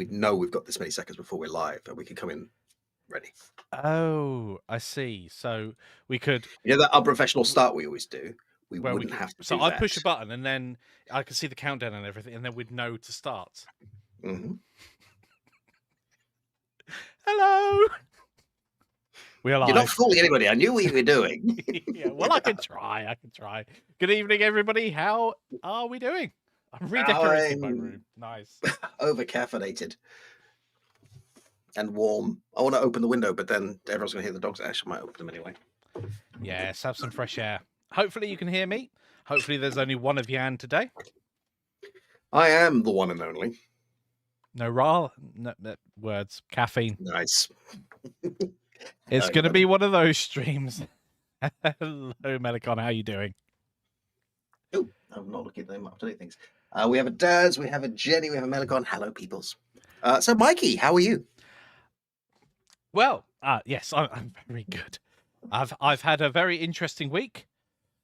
we know we've got this many seconds before we're live, and we can come in ready. Oh, I see. So we could, You know that unprofessional start we always do? We well, we wouldn't could. have to So do I'd that. push a button, and then I could see the countdown and everything, and then we'd know to start. Mm-hmm. Hello, we're You're not live. fooling anybody. I knew what you were doing. Yeah, well, I can try. I can try. Good evening, everybody. How are we doing? I'm redecorating my room. Nice. Over-caffeinated and warm. I want to open the window, but then everyone's going to hear the dogs. Actually, I might open them anyway. Yes, have some fresh air. Hopefully, you can hear me. Hopefully, there's only one of Jan today. I am the one and only. No words. Caffeine. Nice. It's going to be one of those streams. Hello, Melicon. How are you doing? Oh, I'm not looking at them up-to-date things. We have a Daz, we have a Jenny, we have a Melicon. Hello, peoples. So, Mikey, how are you? Well, yes, I'm very good. I've had a very interesting week.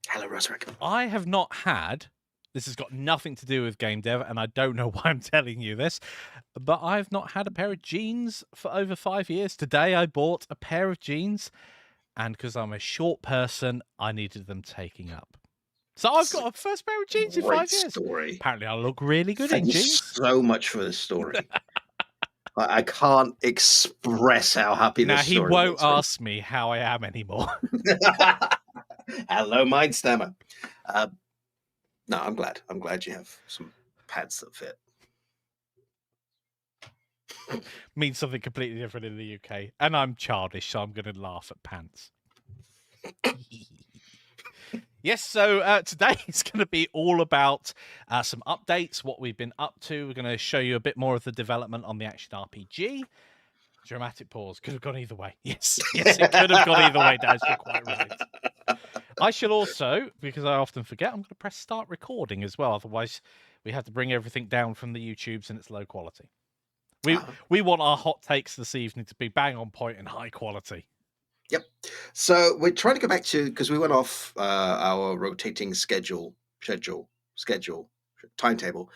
Hello, Rosrick. I have not had. This has got nothing to do with game dev, and I don't know why I'm telling you this, but I've not had a pair of jeans for over 5 years. Today, I bought a pair of jeans, and because I'm a short person, I needed them taking up. So I've got a first pair of jeans in 5 years. Story. Apparently, I look really good Thank in you jeans. so much for this story. I can't express how happy this story Now, he won't makes me. ask me how I am anymore. Hello, Mind Stammer. No, I'm glad. I'm glad you have some pants that fit. Means something completely different in the UK. And I'm childish, so I'm going to laugh at pants. Yes, so today is going to be all about some updates, what we've been up to. We're going to show you a bit more of the development on the action RPG. Dramatic pause. Could have gone either way. Yes, it could have gone either way, Daz. You're quite right. I shall also, because I often forget, I'm going to press start recording as well. Otherwise, we have to bring everything down from the YouTubes and it's low quality. We want our hot takes this evening to be bang on point and high quality. Yep. So we're trying to go back to, because we went off our rotating schedule timetable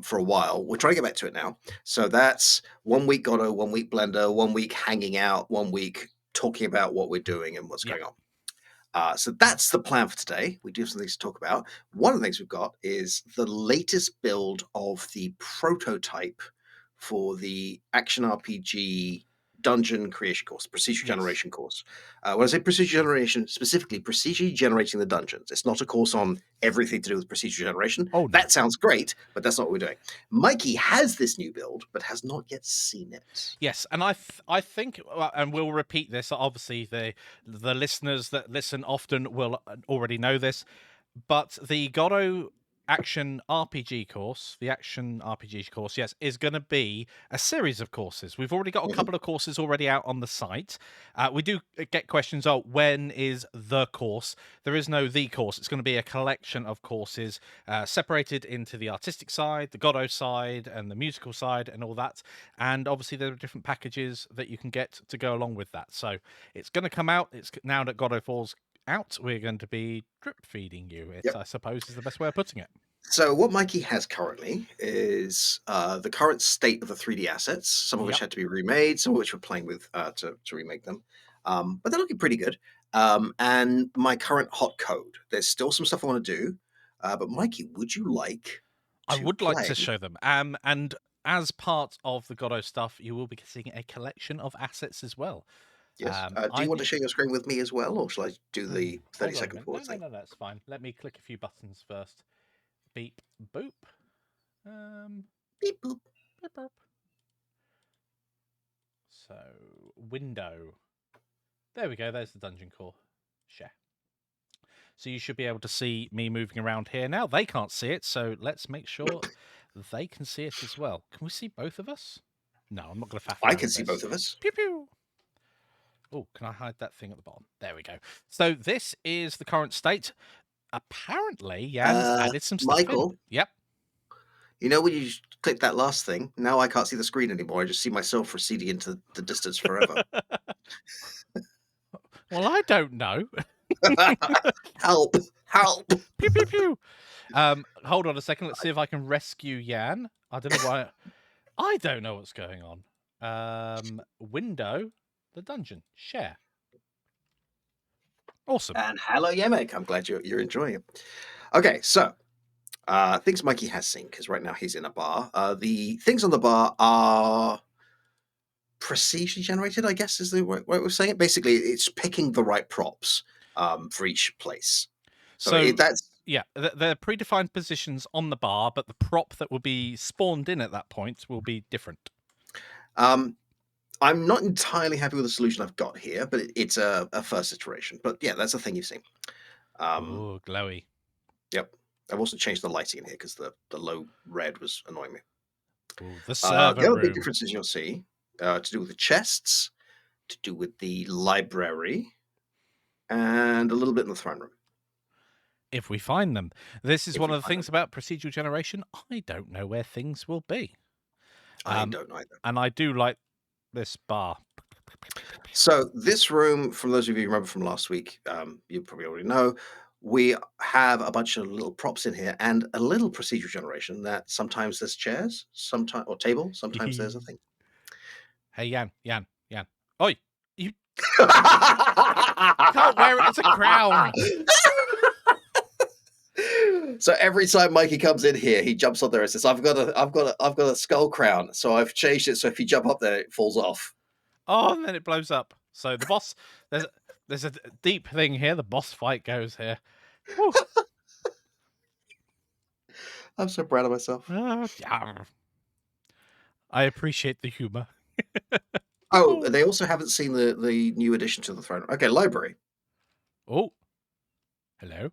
for a while. We're trying to get back to it now. So that's 1 week Godot, 1 week Blender, 1 week hanging out, 1 week talking about what we're doing and what's going on. So that's the plan for today. We do have some things to talk about. One of the things we've got is the latest build of the prototype for the action RPG dungeon creation course, procedure generation course. When I say procedure generation, specifically procedure generating the dungeons. It's not a course on everything to do with procedure generation. Oh, no. That sounds great, but that's not what we're doing. Mikey has this new build, but has not yet seen it. Yes, and I think, and we'll repeat this. Obviously, the listeners that listen often will already know this, but the Godot action RPG course, yes, is going to be a series of courses. We've already got a couple of courses already out on the site. We do get questions, when is the course? There is no the course. It's going to be a collection of courses separated into the artistic side, the Godot side, and the musical side, and all that. And obviously, there are different packages that you can get to go along with that. So it's going to come out. It's now that Godot Falls out, we're going to be drip feeding you. I suppose is the best way of putting it. So what Mikey has currently is the current state of the 3D assets, some of which had to be remade, some of which we're playing with to remake them. But they're looking pretty good. And my current hot code. There's still some stuff I want to do. But Mikey, would you like I would like to show them. And as part of the Godot stuff, you will be seeing a collection of assets as well. Yes. Do you want to share your screen with me as well, or shall I do the 30-second pause thing? No, that's fine. Let me click a few buttons first. Beep, boop. Beep, boop. Beep, boop. So, window. There we go. There's the dungeon core. Share. So you should be able to see me moving around here now. They can't see it, so let's make sure they can see it as well. Can we see both of us? No, I'm not going to faff around. I can see both of us. Pew pew. Oh, can I hide that thing at the bottom? There we go. So this is the current state. Apparently, Jan's added some stuff Michael, in. Yep. You know when you click that last thing, now I can't see the screen anymore. I just see myself receding into the distance forever. Well, I don't know. Help! Help! Pew, pew, pew. Hold on a second. Let's see if I can rescue Jan. I don't know why. I don't know what's going on. Window, the dungeon, share. Awesome. And hello, Yemek. I'm glad you're enjoying it. Okay, so things Mikey has seen, because right now he's in a bar. The things on the bar are procedurally generated, I guess is the way we're saying it. Basically, it's picking the right props for each place. So That's yeah, they're predefined positions on the bar, but the prop that will be spawned in at that point will be different. I'm not entirely happy with the solution I've got here, but it's a first iteration. But yeah, that's the thing you've seen. Oh, glowy. Yep. I've also changed the lighting in here because the low red was annoying me. Ooh, the The server other big room. differences you'll see to do with the chests, to do with the library, and a little bit in the throne room. If we find them. This is If one we of the find them. things about procedural generation. I don't know where things will be. I don't either. And I do like this bar. So this room, from those of you who remember from last week, you probably already know, we have a bunch of little props in here and a little procedural generation that sometimes there's chairs, sometimes or table, sometimes there's a thing. Hey, Jan. Oi, you can't wear it as a crown. So every time Mikey comes in here, he jumps up there and says, I've got a skull crown. So I've changed it so if you jump up there, it falls off. Oh, and then it blows up. So the boss, there's a deep thing here. The boss fight goes here. Whew. I'm so proud of myself. Yeah. I appreciate the humor. Oh, they also haven't seen the new addition to the throne. Okay, library. Oh, hello.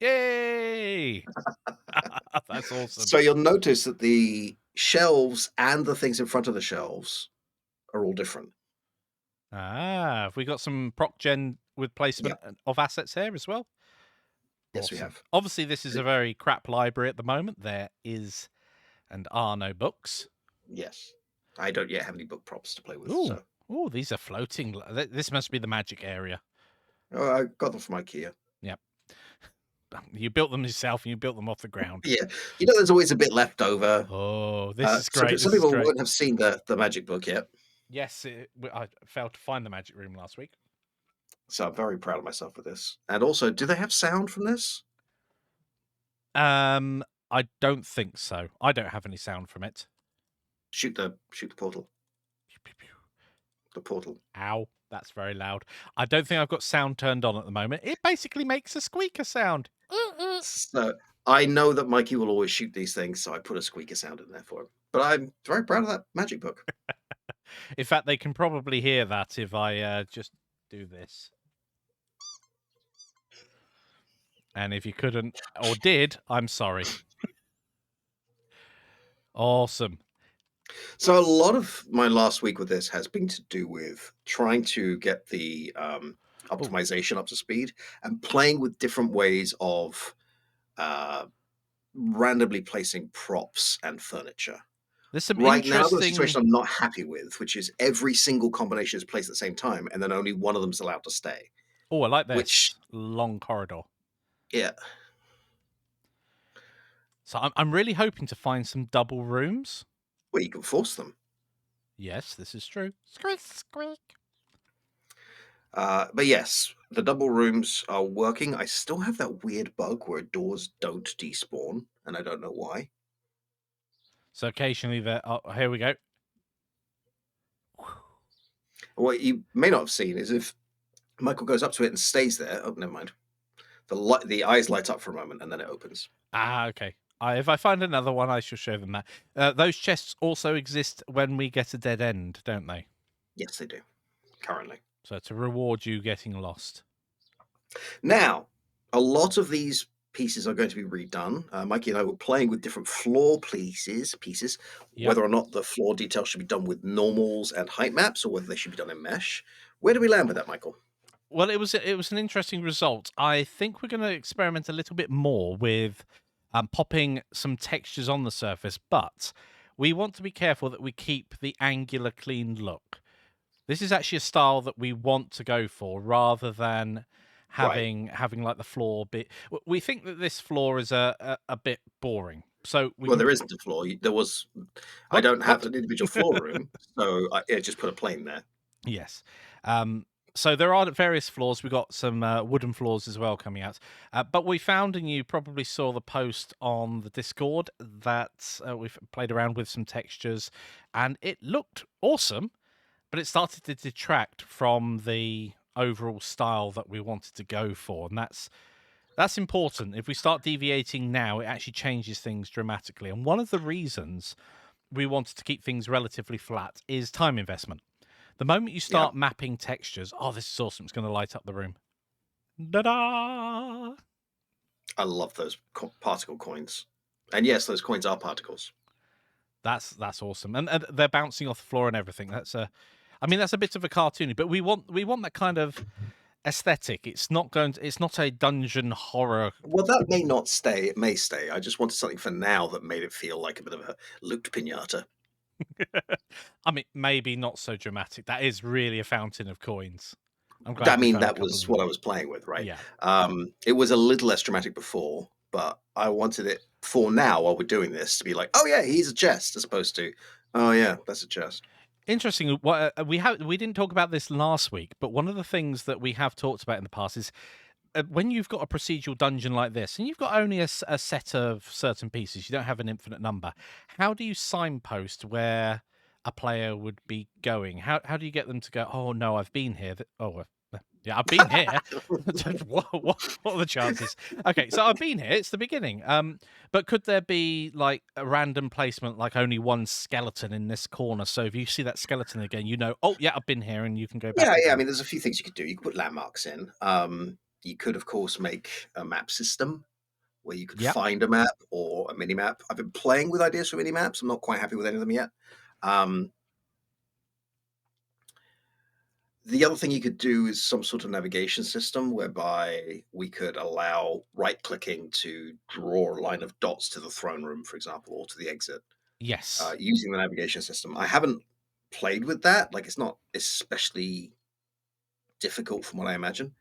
Yay! That's awesome. So you'll notice that the shelves and the things in front of the shelves are all different. Have we got some proc gen with placement of assets here as well? Yes, we Awesome. have. Obviously, this is a very crap library at the moment. There is and are no books. Yes. I don't yet have any book props to play with. Ooh, So. ooh, these are floating. This must be the magic area. Oh, I got them from IKEA. Yep. You built them yourself, and you built them off the ground. Yeah. You know, there's always a bit left over. Oh, this is great. Some people won't have seen the magic book yet. Yes, I failed to find the magic room last week. So I'm very proud of myself with this. And also, do they have sound from this? I don't think so. I don't have any sound from it. Shoot the portal. The portal. Ow, that's very loud. I don't think I've got sound turned on at the moment. It basically makes a squeaker sound. So I know that Mikey will always shoot these things, so I put a squeaker sound in there for him. But I'm very proud of that magic book. In fact, they can probably hear that if I just do this. And if you couldn't or did, I'm sorry. Awesome. So a lot of my last week with this has been to do with trying to get the optimization up to speed and playing with different ways of randomly placing props and furniture. There's some Right now, the interesting. situation I'm not happy with, which is every single combination is placed at the same time, and then only one of them is allowed to stay. Oh, I like this Which, long corridor. yeah. So I'm really hoping to find some double rooms. Well, you can force them. Yes, this is true. Squeak, squeak. But yes, the double rooms are working. I still have that weird bug where doors don't despawn, and I don't know why. So occasionally there. Oh, here we go. What you may not have seen is if Michael goes up to it and stays there. Oh, never mind. The eyes light up for a moment and then it opens. Ah, okay. If I find another one, I shall show them that. Those chests also exist when we get a dead end, don't they? Yes, they do. Currently. So to reward you getting lost. Now, a lot of these pieces are going to be redone. Mikey and I were playing with different floor pieces, Yep. whether or not the floor details should be done with normals and height maps or whether they should be done in mesh. Where do we land with that, Michael? Well, it was an interesting result. I think we're going to experiment a little bit more with popping some textures on the surface, but we want to be careful that we keep the angular, clean look. This is actually a style that we want to go for, rather than having like the floor bit. We think that this floor is a bit boring. So we Well, can there isn't a floor. There was. I what don't have what? an individual floor room, so I just put a plane there. Yes. So there are various floors. We've got some wooden floors as well coming out. But we found, and you probably saw the post on the Discord, that we've played around with some textures and it looked awesome, but it started to detract from the overall style that we wanted to go for. And that's important. If we start deviating now, it actually changes things dramatically. And one of the reasons we wanted to keep things relatively flat is time investment. The moment you Yeah, start mapping textures, oh, this is awesome. It's going to light up the room. Da-da! I love those particle coins, and yes, those coins are particles. That's awesome. And they're bouncing off the floor and everything. I mean, that's a bit of a cartoony, but we want that kind of aesthetic. It's not a dungeon horror. Well, that may not stay. It may stay. I just wanted something for now that made it feel like a bit of a looped pinata. I mean, maybe not so dramatic. That is really a fountain of coins. I'm glad I we mean, found a that couple of was them. what I was playing with, right? Yeah. It was a little less dramatic before, but I wanted it for now while we're doing this to be like, oh yeah, he's a chest, as opposed to, oh yeah, that's a chest. Interesting. What we didn't talk about this last week, but one of the things that we have talked about in the past is when you've got a procedural dungeon like this, and you've got only a set of certain pieces, you don't have an infinite number. How do you signpost where a player would be going? How do you get them to go? Oh no, I've been here. Yeah, I've been here. What are the chances? Okay, so I've been here. It's the beginning. But could there be like a random placement, like only one skeleton in this corner? So if you see that skeleton again, you know, oh yeah, I've been here, and you can go back Yeah, yeah. I again. mean, there's a few things you could do. You could put landmarks in. You could, of course, make a map system where you could Yep. find a map or a mini map. I've been playing with ideas for mini maps. I'm not quite happy with any of them yet. Um, the other thing you could do is some sort of navigation system whereby we could allow right clicking to draw a line of dots to the throne room, for example, or to the exit Yes. using the navigation system. I haven't played with that. Like, it's not especially difficult from what I imagine.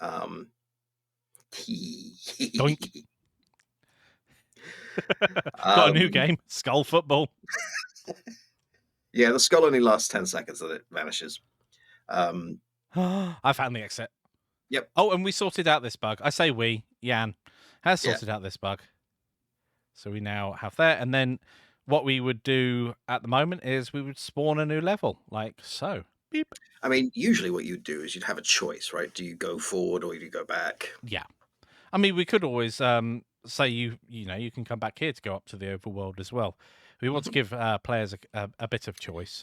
Um, Doink. Got a new um, game, Skull Football. yeah, the skull only lasts 10 seconds and it vanishes. Um, I found the exit. yep. Oh, and we sorted out this bug. I say we, Jan has Yeah. sorted out this bug. So we now have that. And then what we would do at the moment is we would spawn a new level, like so. Beep. I mean, usually what you'd do is you'd have a choice, right? Do you go forward or do you go back? Yeah. I mean, we could always say you can come back here to go up to the overworld as well. We want to give players a bit of choice.